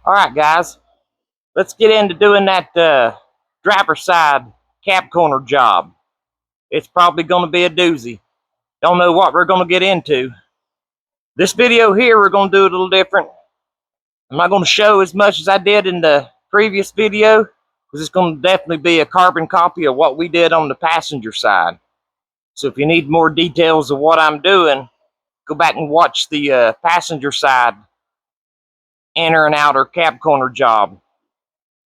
Alright guys, let's get into doing that driver's side cab corner job. It's probably going to be a doozy. Don't know what we're going to get into. This video here, we're going to do it a little different. I'm not going to show as much as I did in the previous video, because it's going to definitely be a carbon copy of what we did on the passenger side. So if you need more details of what I'm doing, go back and watch the passenger side inner and outer cab corner job.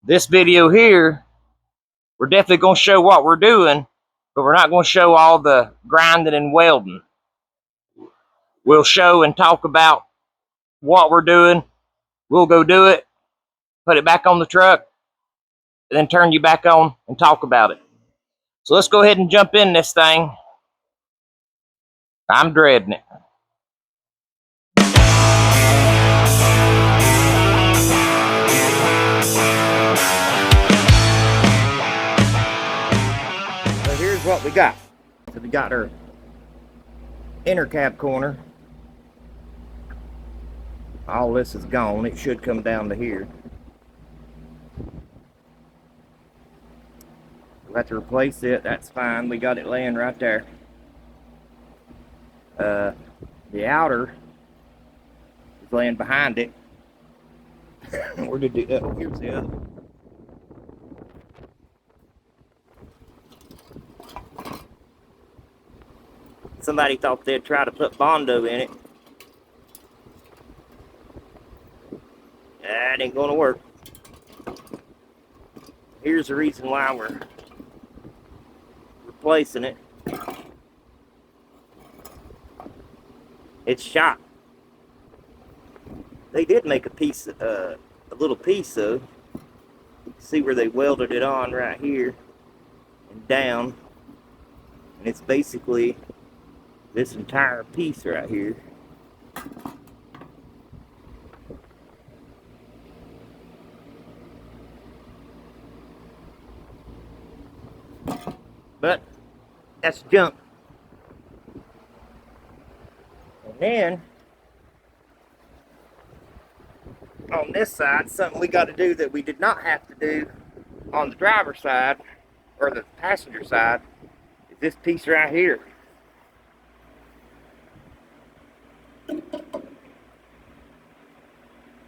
This video here, we're definitely going to show what we're doing, but we're not going to show all the grinding and welding. We'll show and talk about what we're doing. We'll go do it, put it back on the truck, and then turn you back on and talk about it. So let's go ahead and jump in this thing. I'm dreading it. So here's what we got. So we got our inner cab corner. All this is gone. It should come down to here. We'll have to replace it. That's fine. We got it laying right there. The outer is laying behind it. Where did it? Oh, here's the other. Somebody thought they'd try to put Bondo in it. That ain't gonna work. Here's the reason why we're replacing it. It's shot. They did make a piece, a little piece though. You can see where they welded it on right here and down, and it's basically this entire piece right here. But that's junk. And then on this side, something we got to do that we did not have to do on the driver's side or the passenger side is this piece right here.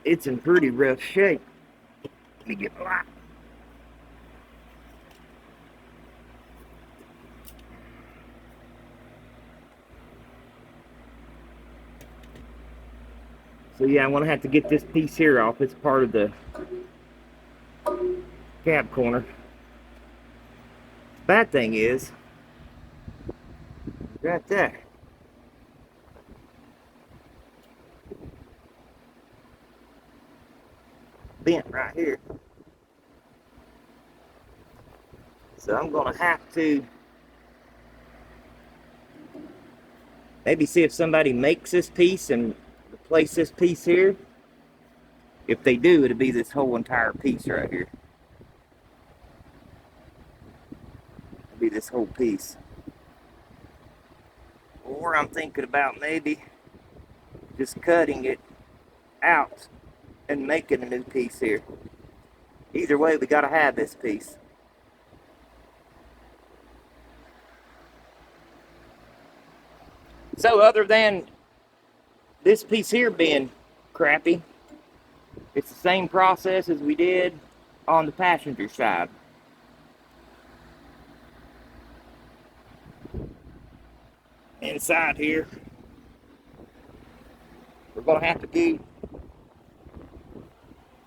It's in pretty rough shape. Let me get the light. So yeah, I'm gonna have to get this piece here off. It's part of the cab corner. Bad thing is, right there. Bent right here. So I'm gonna have to maybe see if somebody makes this piece and replace this piece here. If they do, it'll be this whole entire piece right here. It'll be this whole piece. Or I'm thinking about maybe just cutting it out and making a new piece here. Either way, we gotta have this piece. So other than this piece here being crappy, it's the same process as we did on the passenger side. Inside here, we're gonna have to do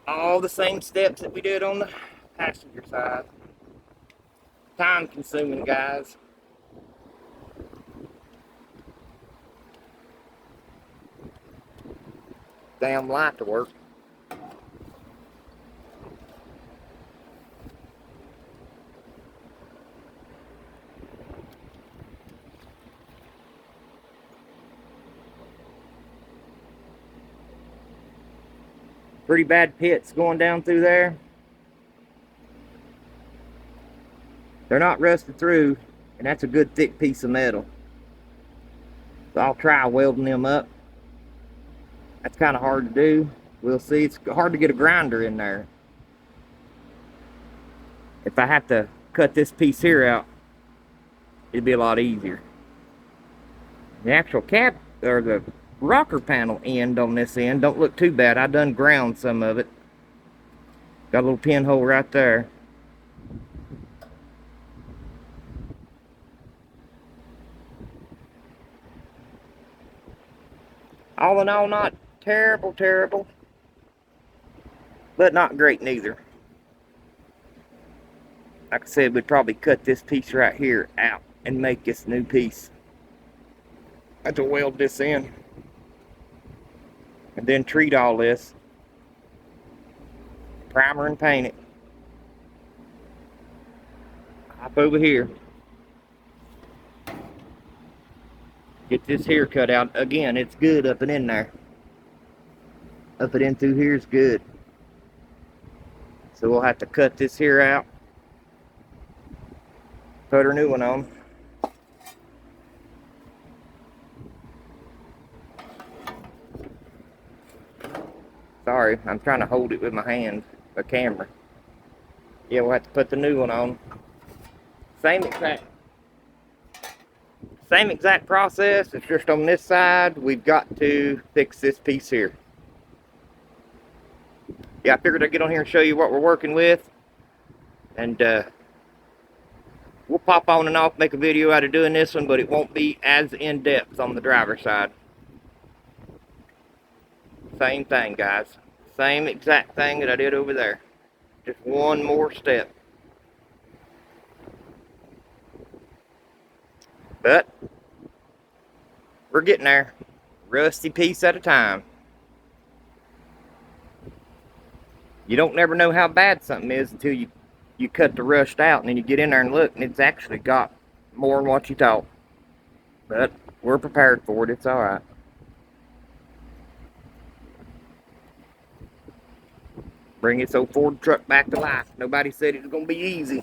all the same steps that we did on the passenger side. Time consuming, guys. Damn light to work. Pretty bad pits going down through there. They're not rusted through, and that's a good thick piece of metal. So I'll try welding them up That's kind of hard to do. We'll see. It's hard to get a grinder in there. If I have to cut this piece here out, it'd be a lot easier. The actual cap, or the rocker panel end on this end, don't look too bad. I done ground some of it. Got a little pinhole right there. All in all, not terrible, but not great neither. Like I said, we'd probably cut this piece right here out and make this new piece. I have to weld this in and then treat all this, primer and paint it. Hop over here, get this here cut out. Again, it's good up and in there. Up and in through here is good. So we'll have to cut this here out, put our new one on. Sorry, I'm trying to hold it with my hand, the camera. Yeah, we'll have to put the new one on. Same exact process. It's just on this side, we've got to fix this piece here. Yeah, I figured I'd get on here and show you what we're working with. And we'll pop on and off, make a video out of doing this one, but it won't be as in-depth on the driver's side. Same thing, guys. Same exact thing that I did over there. Just one more step. But we're getting there. Rusty piece at a time. You don't never know how bad something is until you cut the rust out, and then you get in there and look, and it's actually got more than what you thought. But we're prepared for it. It's all right. Bring this old Ford truck back to life. Nobody said it was going to be easy.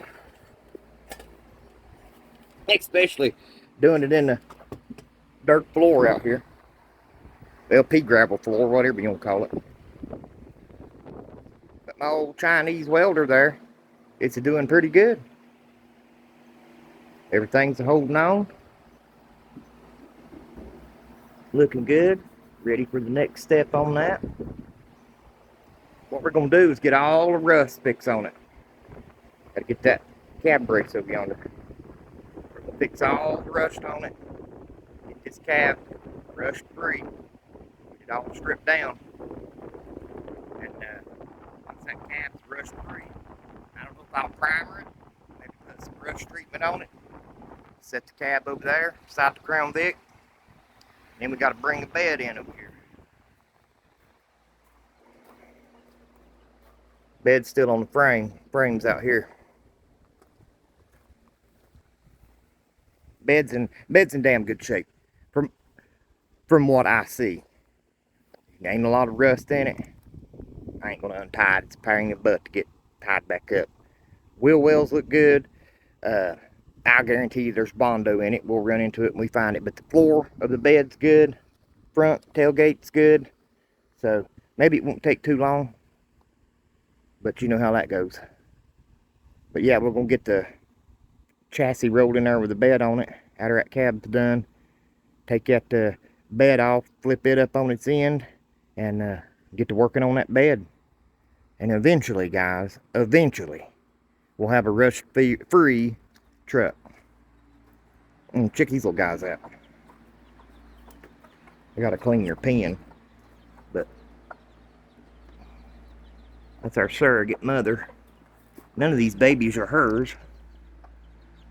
Especially doing it in the dirt floor out here. LP gravel floor, whatever you want to call it. But my old Chinese welder there, it's doing pretty good. Everything's holding on. Looking good. Ready for the next step on that. What we're going to do is get all the rust fixed on it. Got to get that cab brace over yonder. We're going to fix all the rust on it. Get this cab rust free. Get it all stripped down. And once that cab's rust free, I don't know if I'll primer it. Maybe put some rust treatment on it. Set the cab over there, beside the Crown Vic. Then we got to bring the bed in over here. Bed's still on the frame. Frame's out here. Bed's in damn good shape. From what I see. Ain't a lot of rust in it. I ain't gonna untie it. It's a pain in the butt to get tied back up. Wheel wells look good. I guarantee you there's Bondo in it. We'll run into it when we find it. But the floor of the bed's good. Front tailgate's good. So maybe it won't take too long. But you know how that goes. But yeah, we're going to get the chassis rolled in there with the bed on it. After that cab's done. Take that bed off. Flip it up on its end. And get to working on that bed. And eventually, guys, we'll have a rust-free truck. Check these little guys out. You got to clean your pen. But that's our surrogate mother. None of these babies are hers.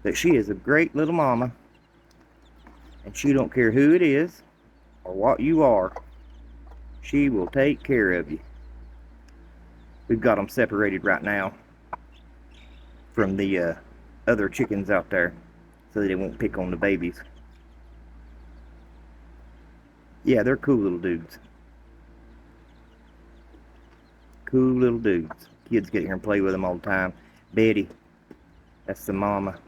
But she is a great little mama. And she don't care who it is or what you are. She will take care of you. We've got them separated right now from the other chickens out there so that they won't pick on the babies. Yeah, they're cool little dudes. Cool little dudes. Kids get here and play with them all the time. Betty, that's the mama.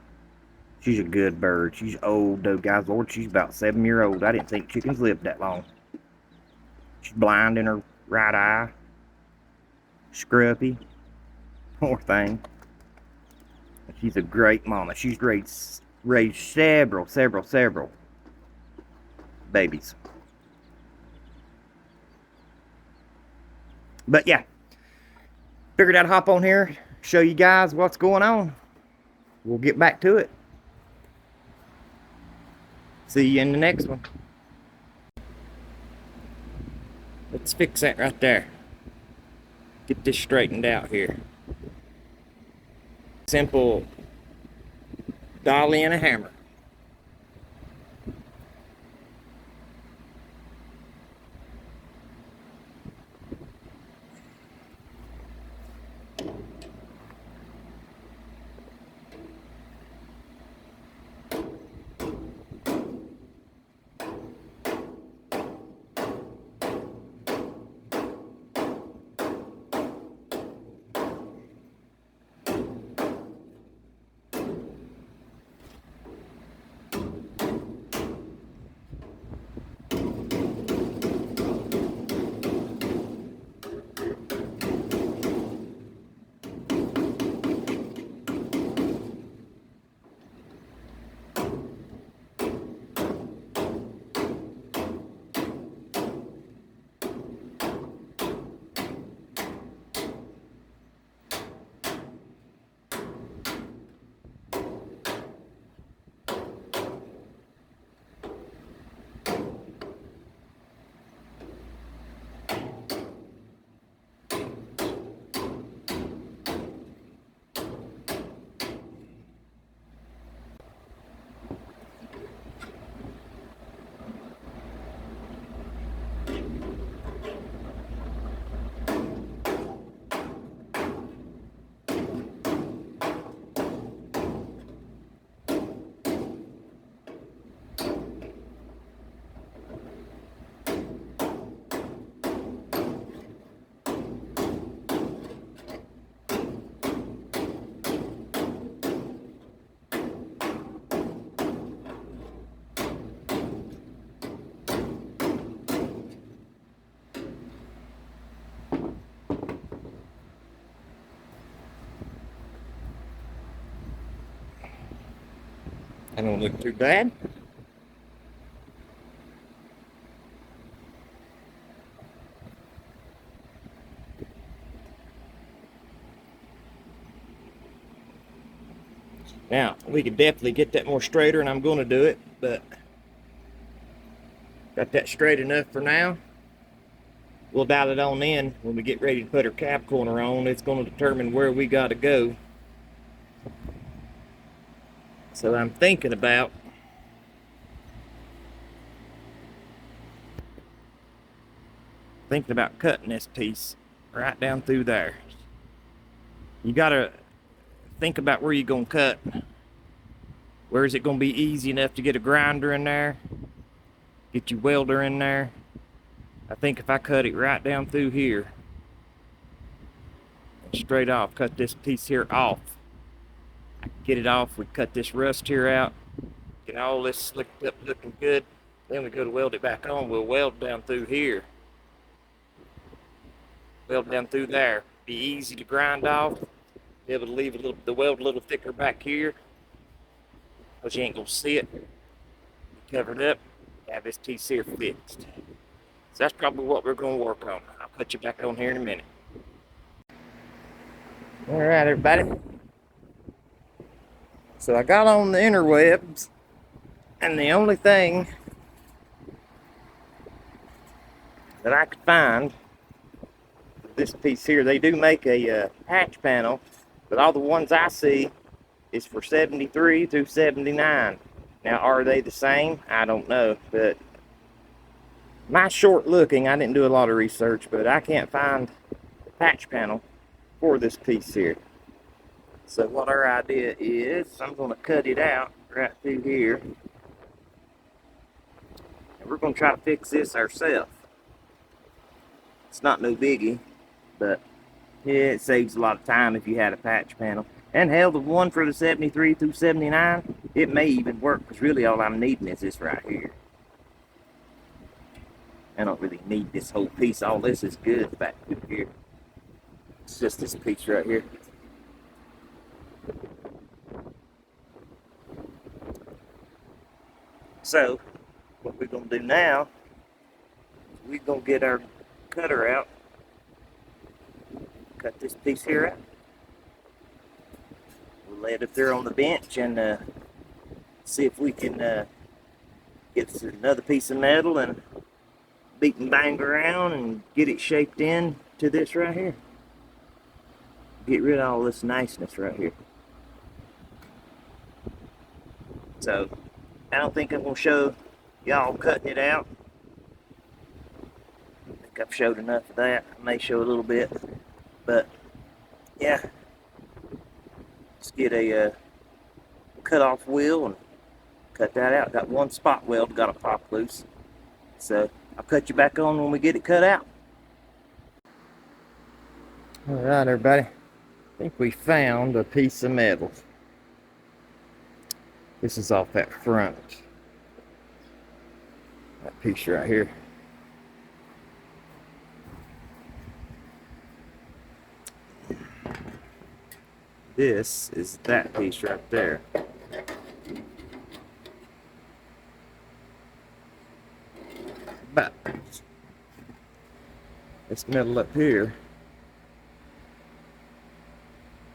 She's a good bird. She's old though, guys. Lord, she's about 7 years old. I didn't think chickens lived that long. She's blind in her right eye. Scruffy. Poor thing. She's a great mama. She's raised several babies. But yeah, figured I'd hop on here, show you guys what's going on. We'll get back to it. See you in the next one. Let's fix that right there. Get this straightened out here. Simple dolly and a hammer. I don't look too bad. Now, we could definitely get that more straighter, and I'm going to do it, but got that straight enough for now. We'll dial it on in when we get ready to put our cap corner on. It's going to determine where we got to go. So I'm thinking about cutting this piece right down through there. You got to think about where you're going to cut. Where is it going to be easy enough to get a grinder in there? Get your welder in there? I think if I cut it right down through here, straight off, cut this piece here off, I can get it off, we cut this rust here out, get all this slicked up looking good, then we go to weld it back on. We'll weld down through here, weld down through there, be easy to grind off, be able to leave the weld a little thicker back here, because you ain't gonna see it, cover it up, have this piece here fixed. So that's probably what we're going to work on. I'll put you back on here in a minute. All right, everybody. So I got on the interwebs, and the only thing that I could find, this piece here, they do make a patch panel, but all the ones I see is for 73 through 79. Now, are they the same? I don't know, but my short looking, I didn't do a lot of research, but I can't find the patch panel for this piece here. So what our idea is, I'm going to cut it out right through here. And we're going to try to fix this ourselves. It's not no biggie, but yeah, it saves a lot of time if you had a patch panel. And hell, the one for the 73 through 79, it may even work, because really all I'm needing is this right here. I don't really need this whole piece. All this is good back through here. It's just this piece right here. So, what we're going to do now, we're going to get our cutter out. Cut this piece here out. We'll lay it up there on the bench and see if we can get another piece of metal and beat and bang around and get it shaped in to this right here. Get rid of all this niceness right here. So, I don't think I'm going to show y'all cutting it out. I think I've showed enough of that. I may show a little bit. But, yeah. Let's get a cut-off wheel and cut that out. Got one spot weld, got to pop loose. So, I'll cut you back on when we get it cut out. Alright, everybody. I think we found a piece of metal. This is off that front. That piece right here. This is that piece right there. But this metal up here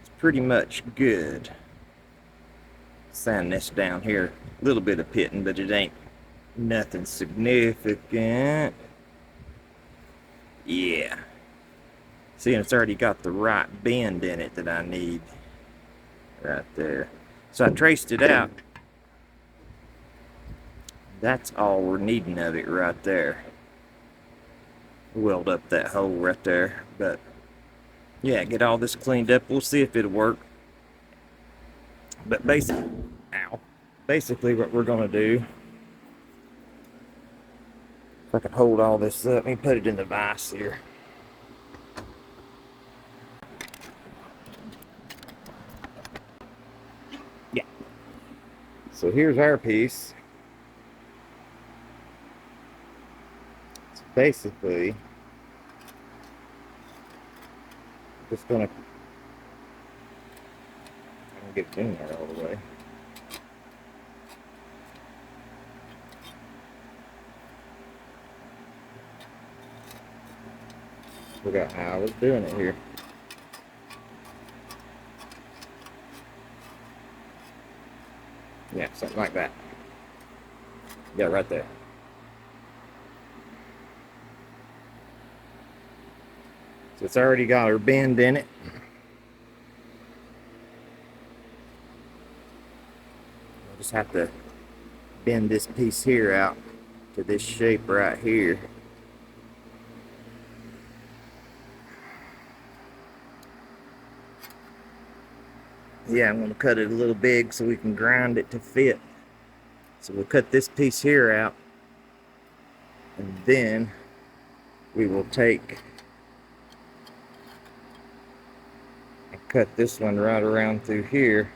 is pretty much good. Sand this down here, a little bit of pitting, but it ain't nothing significant. Yeah. See, and it's already got the right bend in it that I need. Right there. So I traced it out. That's all we're needing of it right there. Weld up that hole right there. But yeah, get all this cleaned up. We'll see if it'll work. But basically what we're gonna do, if I can hold all this up, let me put it in the vise here. Yeah. So here's our piece. It's basically just gonna get it in there all the way. Forgot how I was doing it here. Yeah, something like that. Yeah, right there. So it's already got our bend in it. I'll just have to bend this piece here out to this shape right here. Yeah, I'm going to cut it a little big so we can grind it to fit. So we'll cut this piece here out, and then we will take and cut this one right around through here.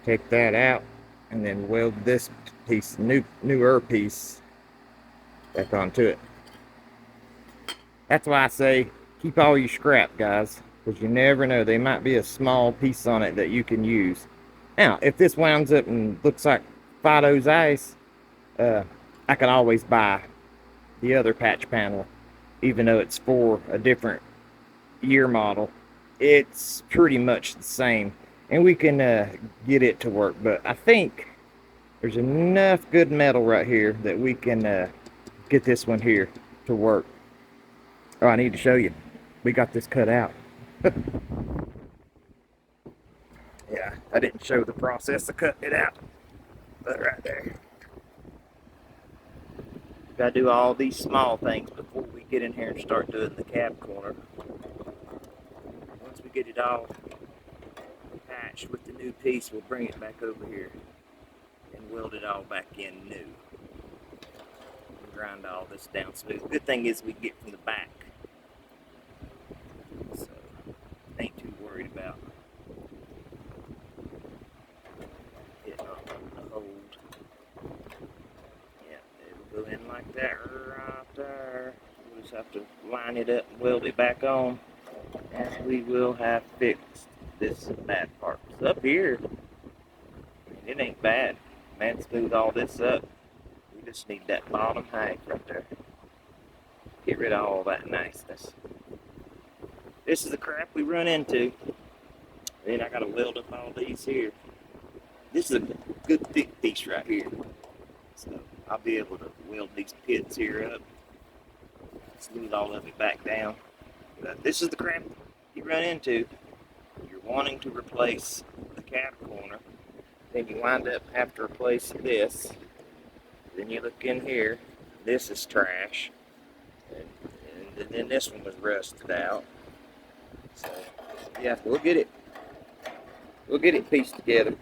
Take that out, and then weld this piece, newer piece, back onto it. That's why I say keep all your scrap, guys, because you never know. There might be a small piece on it that you can use. Now, if this winds up and looks like Fido's ice, I can always buy the other patch panel, even though it's for a different year model. It's pretty much the same, and we can get it to work. But I think there's enough good metal right here that we can get this one here to work. Oh, I need to show you. We got this cut out. Yeah, I didn't show the process of cutting it out, but right there. Gotta do all these small things before we get in here and start doing the cab corner. Once we get it all patched with the new piece, we'll bring it back over here and weld it all back in new. And grind all this down smooth. Good thing is we get from the back, so ain't too worried about it not wanting to hold. Yeah, it'll go in like that right just have to line it up and weld it back on, and we will have fixed this bad part. So up here, it ain't bad. Man, smooth all this up. We just need that bottom half right there. Get rid of all that niceness. This is the crap we run into. Then I gotta weld up all these here. This is a good thick piece right here. So I'll be able to weld these pits here up. Smooth all of it back down. But this is the crap you run into. You're wanting to replace the cab corner. Then you wind up having to replace this. Then you look in here. This is trash. And then this one was rusted out. So yeah, we'll get it. We'll get it pieced together.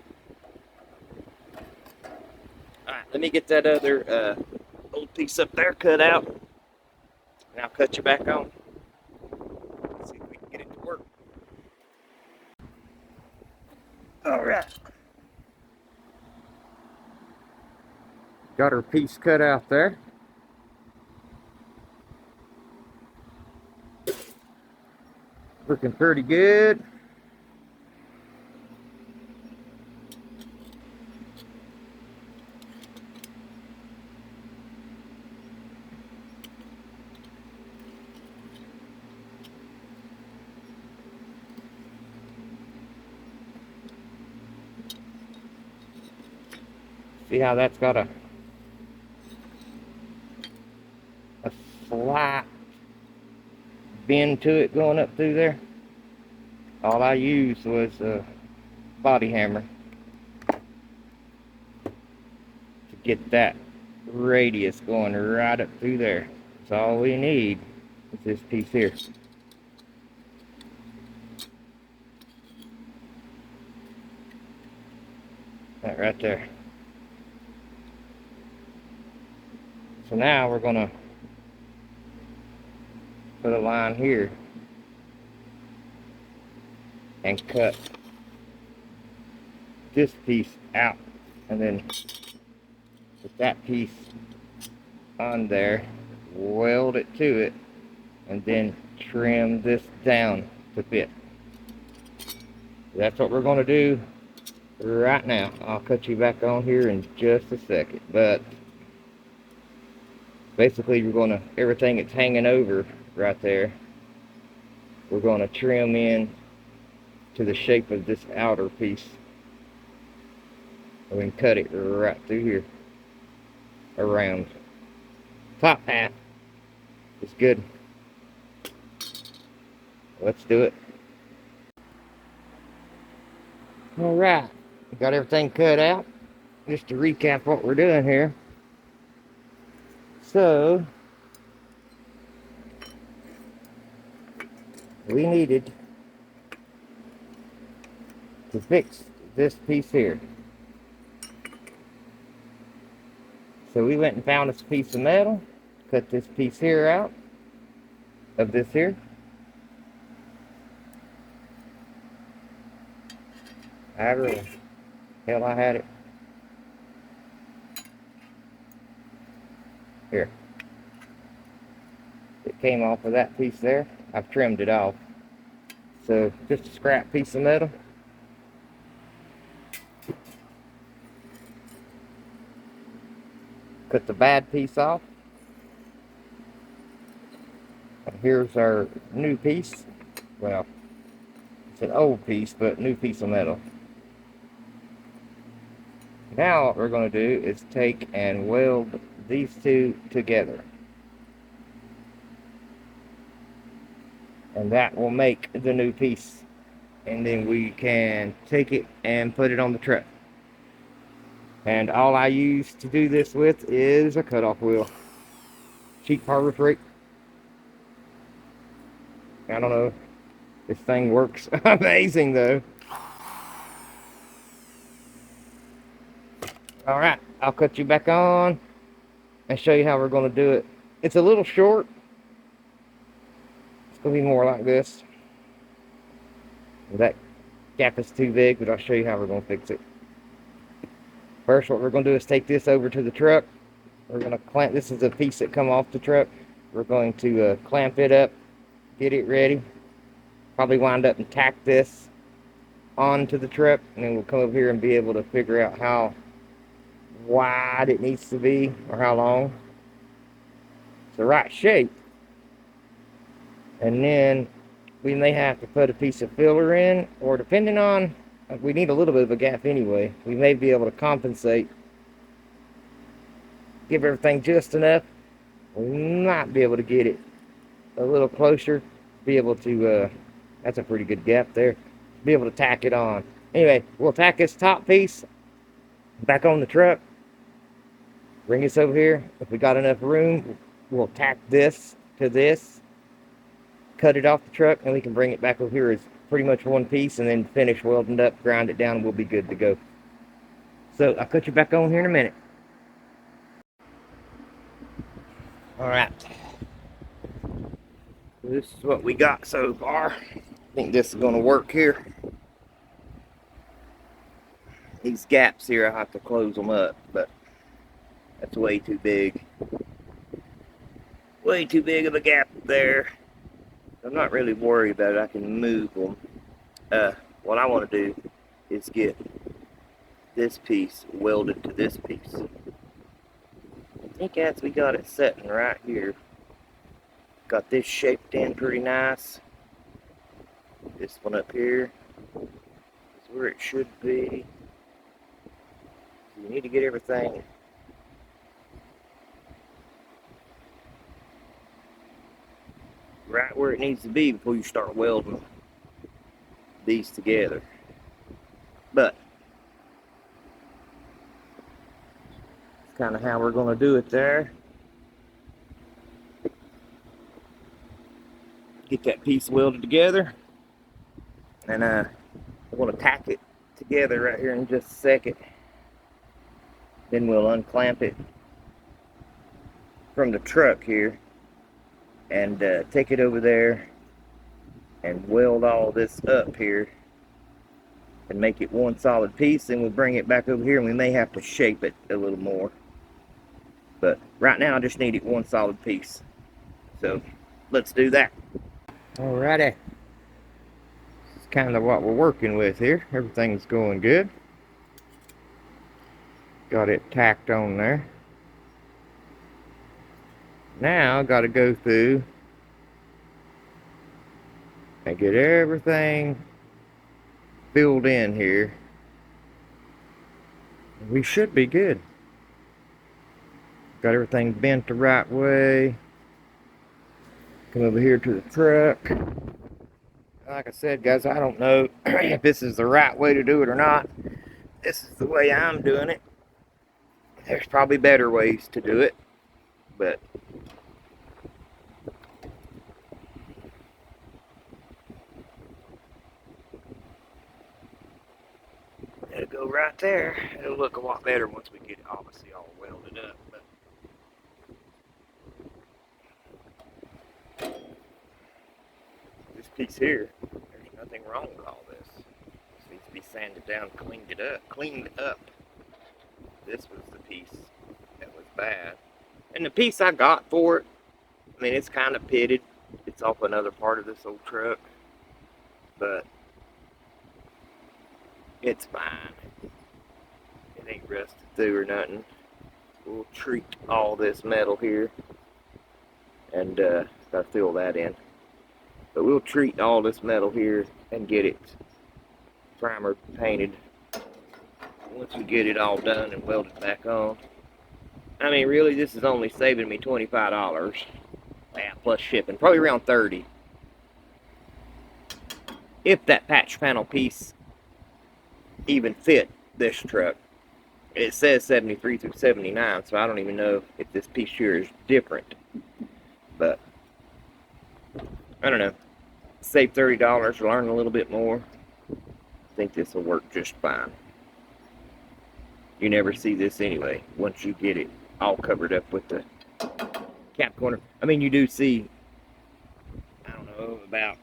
Alright, let me get that other old piece up there cut out. And I'll cut you back on. See if we can get it to work. Alright. Got her piece cut out there. Looking pretty good. See how that's got a slight bend to it going up through there? All I used was a body hammer to get that radius going right up through there. That's all we need is this piece here. That right there. So now we're gonna put a line here and cut this piece out, and then put that piece on there, weld it to it, and then trim this down to fit. That's what we're going to do right now. I'll cut you back on here in just a second, but basically we're going to, everything that's hanging over right there, we're going to trim in to the shape of this outer piece. And we can cut it right through here, around. Top half is good. Let's do it. All right, got everything cut out. Just to recap what we're doing here. So we needed to fix this piece here. So we went and found this piece of metal, cut this piece here out of this here. However the hell I had it. Here. It came off of that piece there. I've trimmed it off. So just a scrap piece of metal. Cut the bad piece off. And here's our new piece. Well, it's an old piece, but new piece of metal. Now what we're going to do is take and weld these two together. And that will make the new piece. And then we can take it and put it on the truck. And all I use to do this with is a cutoff wheel. Cheap Harbor Freight. I don't know. This thing works amazing though. Alright, I'll cut you back on and show you how we're going to do it. It's a little short. It's going to be more like this. That gap is too big, but I'll show you how we're going to fix it. First, what we're going to do is take this over to the truck. We're going to clamp, this is a piece that come off the truck. we're going to clamp it up, get it ready. Probably wind up and tack this onto the truck, and then we'll come over here and be able to figure out how wide it needs to be or how long. It's the right shape. And then we may have to put a piece of filler in, or depending on, we need a little bit of a gap anyway. We may be able to compensate, give everything just enough. We might be able to get it a little closer, be able to, that's a pretty good gap there, be able to tack it on. Anyway, we'll tack this top piece back on the truck, bring this over here. If we got enough room, we'll tack this to this, cut it off the truck, and we can bring it back over here as pretty much one piece, and then finish welding it up, grind it down, and we'll be good to go. So I'll cut you back on here in a minute. All right, this is what we got so far. I think this is going to work here. These gaps here, I have to close them up, but that's way too big. Way too big of a gap there. I'm not really worried about it. I can move them. What I want to do is get this piece welded to this piece. I think as we got it setting right here, got this shaped in pretty nice. This one up here is where it should be. So you need to get everything right where it needs to be before you start welding these together. But that's kind of how we're going to do it there. Get that piece welded together, and I want to tack it together right here in just a second. Then we'll unclamp it from the truck here and take it over there and weld all this up here and make it one solid piece. Then we'll bring it back over here, and we may have to shape it a little more, but right now I just need it one solid piece. So let's do that. Alrighty, this is kind of what we're working with here. Everything's going good. Got it tacked on there. Now got to go through and get everything filled in here. We should be good. Got everything bent the right way. Come over here to the truck. Like I said, guys, I don't know if this is the right way to do it or not. This is the way I'm doing it. There's probably better ways to do it, but it'll go right there. It'll look a lot better once we get it obviously all welded up. But this piece here, there's nothing wrong with all this. This needs to be sanded down, cleaned up. This was the piece that was bad. And the piece I got for it, I mean, it's kind of pitted. It's off another part of this old truck, but it's fine. It ain't rusted through or nothing. We'll treat all this metal here, and gotta fill that in. But we'll treat all this metal here and get it primer painted once we get it all done and welded back on. I mean, really, this is only saving me $25. Yeah, plus shipping, probably around $30. If that patch panel piece even fit this truck. It says 73 through 79, so I don't even know if this piece here is different. But I don't know. Save $30, learn a little bit more. I think this will work just fine. You never see this anyway, once you get it all covered up with the cap corner. I mean, you do see, I don't know, about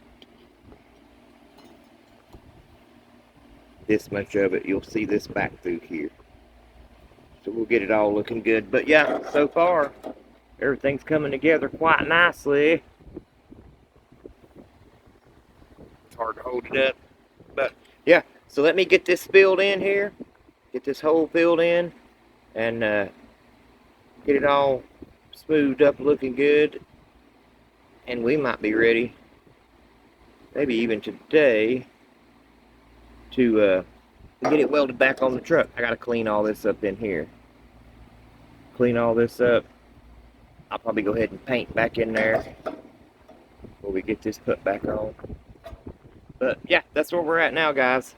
this much of it. You'll see this back through here. So we'll get it all looking good. But yeah, so far, Everything's coming together quite nicely. It's hard to hold it up, but yeah. So let me get this filled in here, get this hole filled in, and get it all smoothed up, looking good, and we might be ready, maybe even today, to get it welded back on the truck. I gotta clean all this up in here. Clean all this up. I'll probably go ahead and paint back in there before we get this put back on. But yeah, that's where we're at now, guys.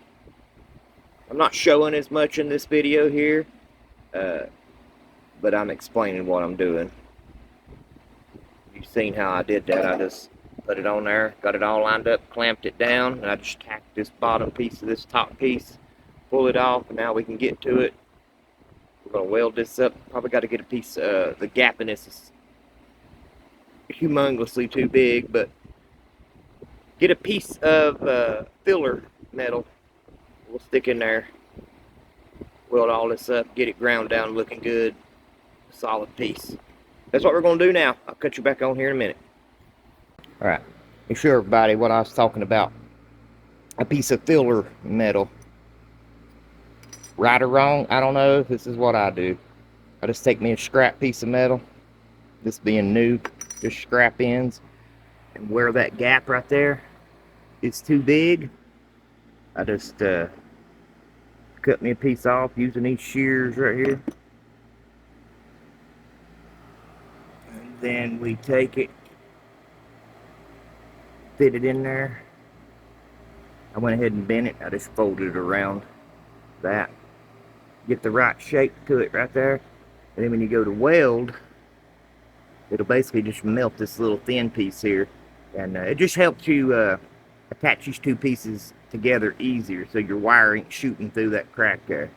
I'm not showing as much in this video here, but I'm explaining what I'm doing. You've seen how I did that. I just put it on there, got it all lined up, clamped it down, and I just tacked this bottom piece to this top piece, pull it off, and now we can get to it. We're going to weld this up. Probably got to get a piece, the gap in this is humongously too big, but get a piece of filler metal. We'll stick in there, weld all this up, get it ground down looking good, a solid piece. That's what we're going to do now. I'll cut you back on here in a minute. Alright, make sure everybody what I was talking about. A piece of filler metal. Right or wrong, I don't know. This is what I do. I just take me a scrap piece of metal, this being new, just scrap ends, and where that gap right there is too big, I just cut me a piece off using these shears right here. And then we take it, fit it in there. I went ahead and bent it. I just folded it around that. Get the right shape to it right there. And then when you go to weld, it'll basically just melt this little thin piece here. And it just helps you attach these two pieces together easier so your wire ain't shooting through that crack there.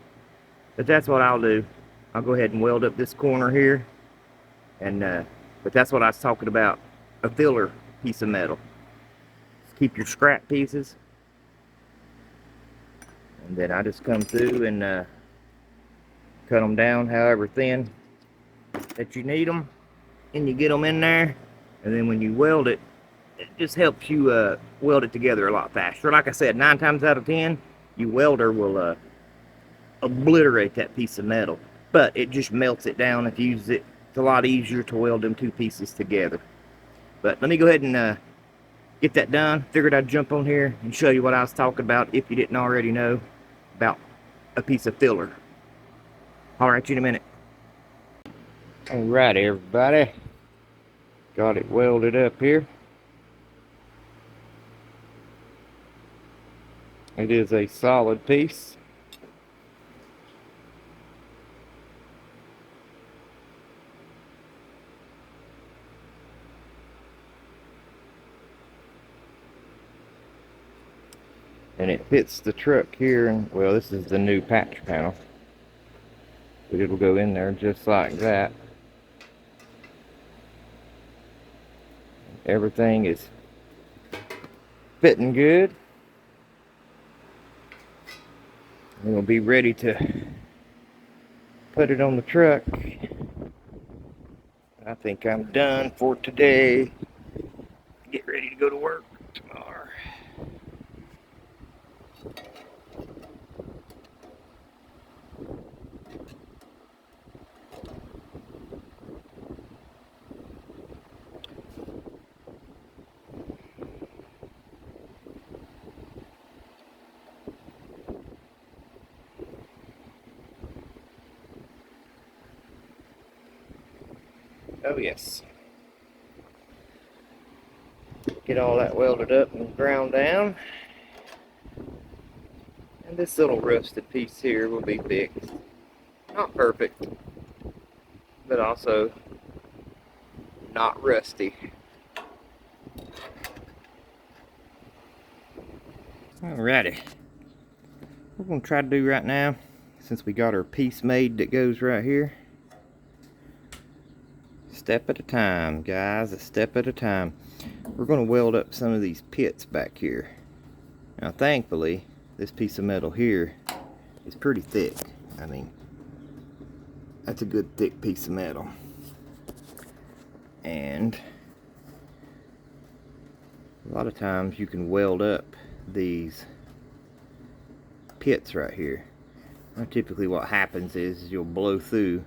But that's what I'll do. I'll go ahead and weld up this corner here. And but that's what I was talking about, a filler piece of metal. Just keep your scrap pieces. And then I just come through and cut them down however thin that you need them. And you get them in there. And then when you weld it, it just helps you weld it together a lot faster. Like I said, 9 times out of 10, your welder will obliterate that piece of metal. But it just melts it down if you use it. It's a lot easier to weld them two pieces together. But let me go ahead and get that done. Figured I'd jump on here and show you what I was talking about if you didn't already know about a piece of filler. Holler at you in a minute. Alright, everybody. Got it welded up here. It is a solid piece. And it fits the truck here, and well, this is the new patch panel, but it'll go in there just like that. Everything is fitting good, and we'll be ready to put it on the truck. I think I'm done for today. Get ready to go to work tomorrow. Oh yes. Get all that welded up and ground down. And this little rusted piece here will be fixed. Not perfect, but also not rusty. Alrighty. What we're going to try to do right now, since we got our piece made that goes right here, step at a time, guys, a step at a time. We're going to weld up some of these pits back here. Now, thankfully, this piece of metal here is pretty thick. I mean, that's a good thick piece of metal. And a lot of times you can weld up these pits right here. Now, typically what happens is you'll blow through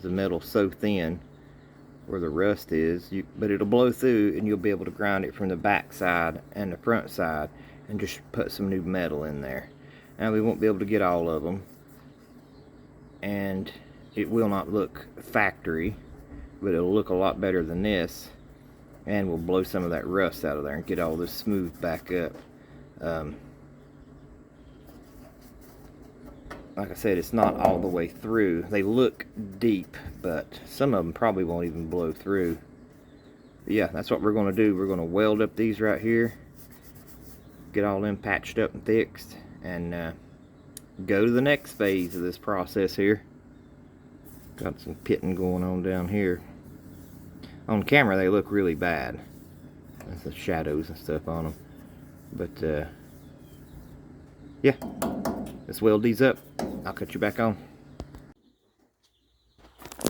the metal so thin where the rust is, but it'll blow through and you'll be able to grind it from the back side and the front side and just put some new metal in there. Now we won't be able to get all of them, and it will not look factory, but it'll look a lot better than this, and we'll blow some of that rust out of there and get all this smooth back up. Like I said, it's not all the way through. They look deep, but some of them probably won't even blow through. But yeah, that's what we're going to do. We're going to weld up these right here, get all them patched up and fixed, and go to the next phase of this process here. Got some pitting going on down here. On camera they look really bad. There's the shadows and stuff on them. But yeah, let's weld these up. I'll cut you back on.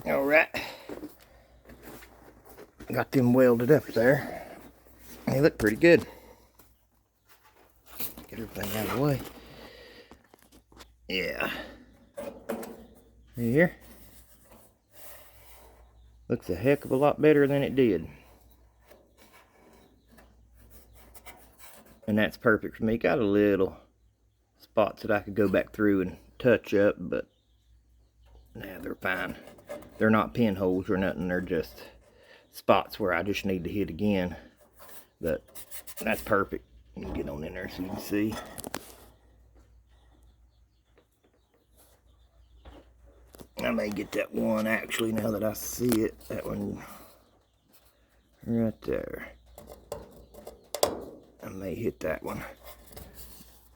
Alright. Got them welded up there. They look pretty good. Get everything out of the way. Yeah. Here. Looks a heck of a lot better than it did. And that's perfect for me. Got a little spots that I could go back through and touch up, but nah, they're fine. They're not pinholes or nothing. They're just spots where I just need to hit again. But that's perfect. Let me get on in there so you can see. I may get that one actually now that I see it. That one right there. I may hit that one.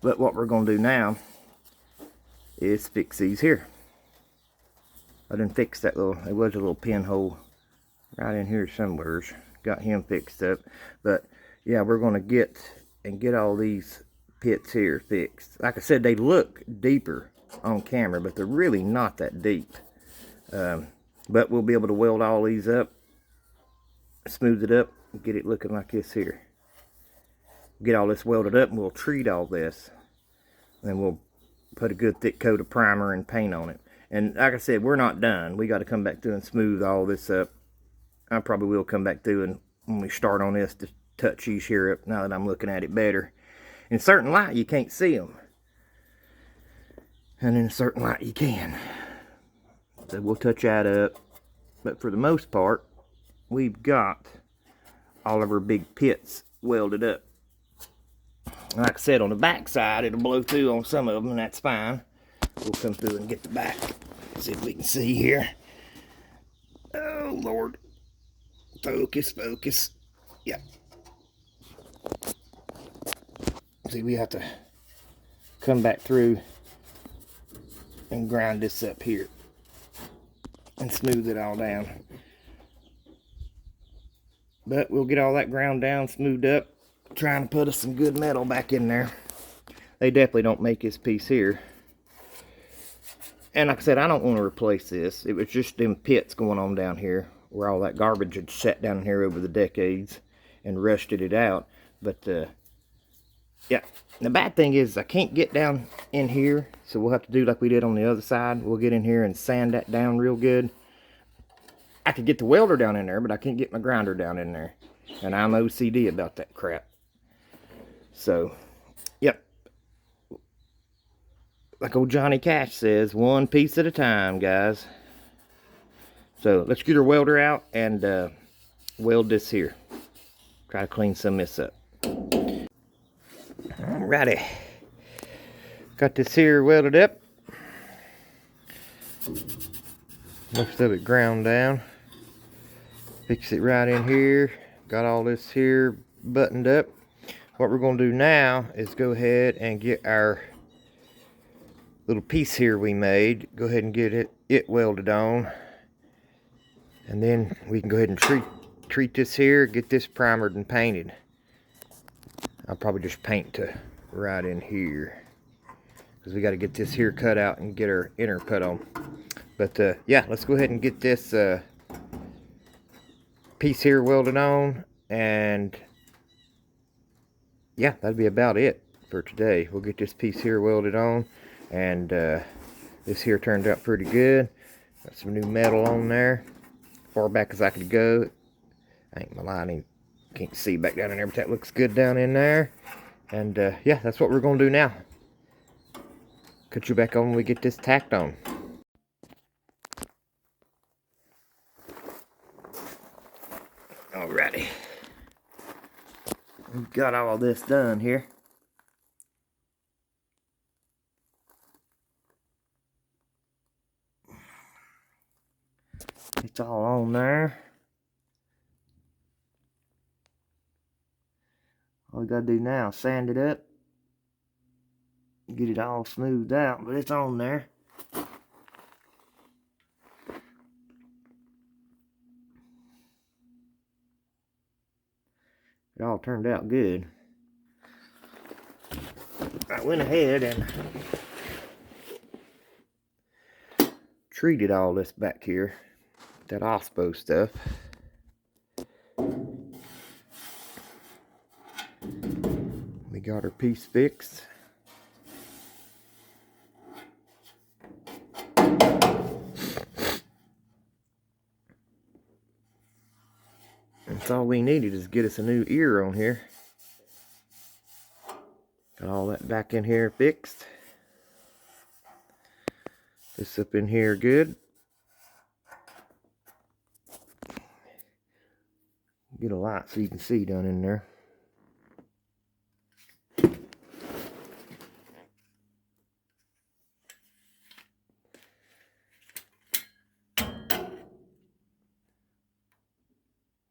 But what we're going to do now is fix these here. I didn't fix that little, there was a little pinhole right in here somewhere. Got him fixed up. But yeah, we're going to get all these pits here fixed. Like I said, they look deeper on camera, but they're really not that deep. But we'll be able to weld all these up, smooth it up, and get it looking like this here. Get all this welded up and we'll treat all this. Then we'll put a good thick coat of primer and paint on it. And like I said, we're not done. We got to come back through and smooth all this up. I probably will come back through and when we start on this to touch these here up now that I'm looking at it better. In certain light you can't see them, and in a certain light you can. So we'll touch that up. But for the most part, we've got all of our big pits welded up. Like I said, on the back side it'll blow through on some of them, and that's fine. We'll come through and get the back. See if we can see here. Oh Lord. Focus, focus. Yeah. See, we have to come back through and grind this up here and smooth it all down. But we'll get all that ground down, smoothed up, trying to put us some good metal back in there. They definitely don't make this piece here. And like I said, I don't want to replace this. It was just them pits going on down here where all that garbage had sat down here over the decades and rusted it out. But yeah, the bad thing is I can't get down in here, so we'll have to do like we did on the other side. We'll get in here and sand that down real good. I could get the welder down in there, but I can't get my grinder down in there. And I'm OCD about that crap. So, yep. Like old Johnny Cash says, one piece at a time, guys. So, let's get our welder out and weld this here. Try to clean some of this up. Alrighty. Got this here welded up. Most of it ground down. Fix it right in here. Got all this here buttoned up. What we're going to do now is go ahead and get our little piece here we made. Go ahead and get it welded on. And then we can go ahead and treat this here, get this primered and painted. I'll probably just paint to right in here, because we got to get this here cut out and get our inner cut on. But yeah, let's go ahead and get this piece here welded on, and yeah, that'd be about it for today. We'll get this piece here welded on, and this here turned out pretty good. Got some new metal on there, far back as I could go. I ain't my lighting, can't see back down in there, but that looks good down in there. And yeah, that's what we're gonna do now. Cut you back on when we get this tacked on. Alrighty, we've got all this done here. It's all on there. All we gotta do now is sand it up, get it all smoothed out, but it's on there. It all turned out good. I went ahead and treated all this back here, that OSPO stuff. We got our piece fixed. That's all we needed, is get us a new ear on here. Got all that back in here fixed. This up in here good. Get a light so you can see down in there.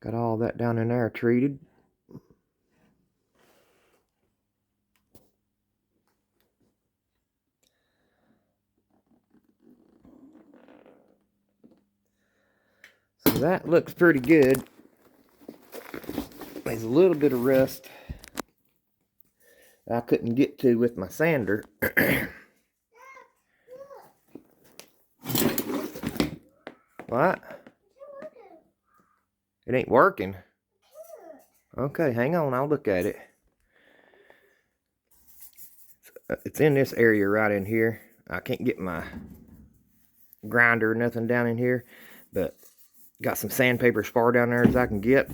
Got all that down in there treated. So that looks pretty good. There's a little bit of rust I couldn't get to with my sander. What? It ain't working. Okay, hang on, I'll look at it. It's in this area right in here. I can't get my grinder or nothing down in here, but got some sandpaper spar down there as I can get.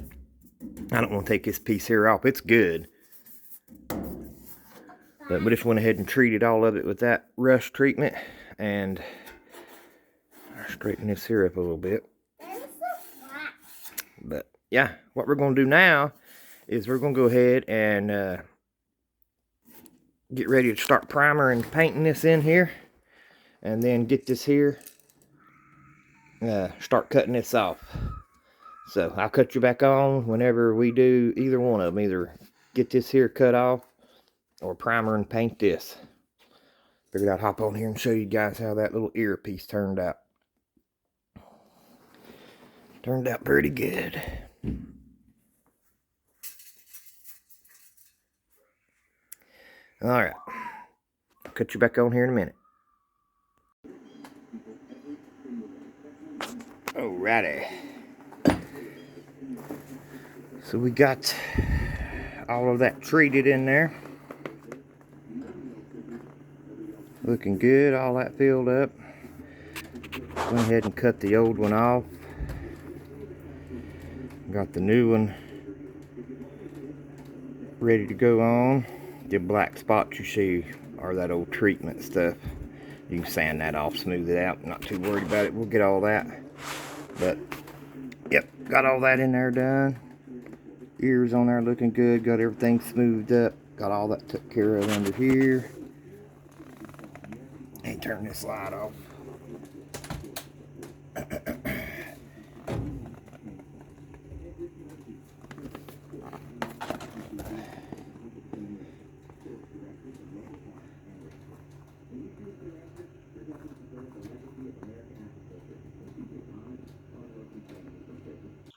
I don't want to take this piece here off. It's good. But we just went ahead and treated all of it with that rust treatment, and straighten this here up a little bit. But yeah, what we're going to do now is we're going to go ahead and get ready to start primer and painting this in here, and then get this here, start cutting this off. So I'll cut you back on whenever we do either one of them, either get this here cut off or primer and paint this. Figured I'd hop on here and show you guys how that little earpiece turned out. Turned out pretty good. Alright, I'll cut you back on here in a minute. Alrighty. So we got all of that treated in there. Looking good, all that filled up. Went ahead and cut the old one off. Got the new one ready to go on. The black spots you see are that old treatment stuff. You can sand that off, smooth it out. Not too worried about it. We'll get all that. But yep, got all that in there done. Ears on there looking good. Got everything smoothed up. Got all that took care of under here. And turn this light off.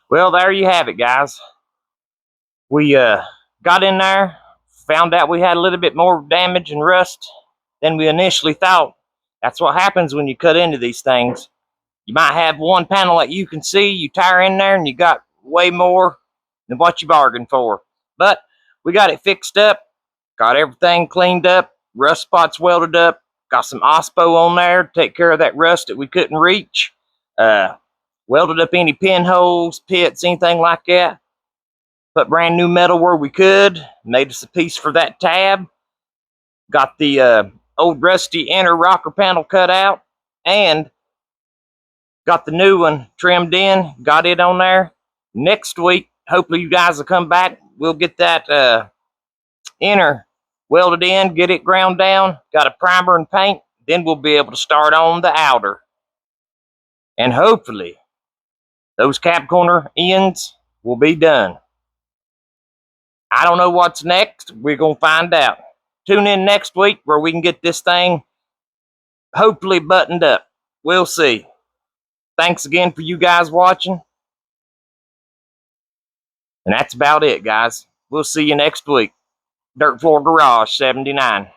Well, there you have it, guys. We got in there, found out we had a little bit more damage and rust than we initially thought. That's what happens when you cut into these things. You might have one panel that you can see, you tire in there and you got way more than what you bargained for. But we got it fixed up, got everything cleaned up, rust spots welded up, got some OSPO on there to take care of that rust that we couldn't reach. Welded up any pinholes, pits, anything like that. Put brand new metal where we could. Made us a piece for that tab. Got the old rusty inner rocker panel cut out. And got the new one trimmed in. Got it on there. Next week, hopefully you guys will come back. We'll get that inner welded in, get it ground down. Got a primer and paint. Then we'll be able to start on the outer. And hopefully, those cap corner ends will be done. I don't know what's next. We're going to find out. Tune in next week where we can get this thing hopefully buttoned up. We'll see. Thanks again for you guys watching. And that's about it, guys. We'll see you next week. Dirt Floor Garage 79.